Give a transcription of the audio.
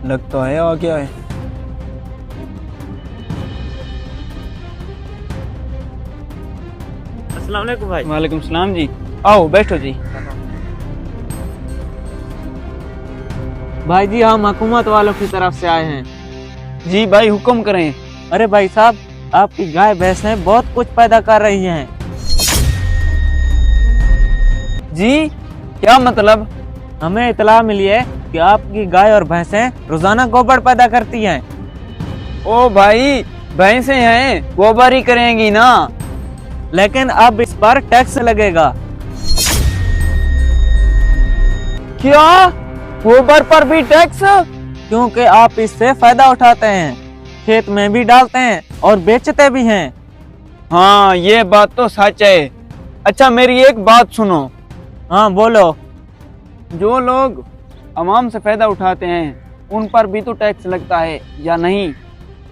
लगता है आ गया है। अस्सलाम वालेकुम भाई। वालेकुम सलाम जी। आओ बैठो जी। भाई जी हम हुकूमत वालों की तरफ से आए हैं। जी भाई हुक्म करें। अरे भाई साहब, आपकी गाय भैंसें बहुत कुछ पैदा कर रही हैं। जी क्या मतलब? हमें इतला मिली है कि आपकी गाय और भैंसें रोजाना गोबर पैदा करती हैं। ओ भाई, भैंसे हैं गोबर ही करेंगी ना। लेकिन अब इस पर टैक्स लगेगा। क्या? गोबर पर भी टैक्स? क्योंकि आप इससे फायदा उठाते हैं, खेत में भी डालते हैं और बेचते भी हैं। हाँ ये बात तो सच है। अच्छा मेरी एक बात सुनो, हाँ बोलो। जो लोग आवाम से फायदा उठाते हैं उन पर भी तो टैक्स लगता है या नहीं?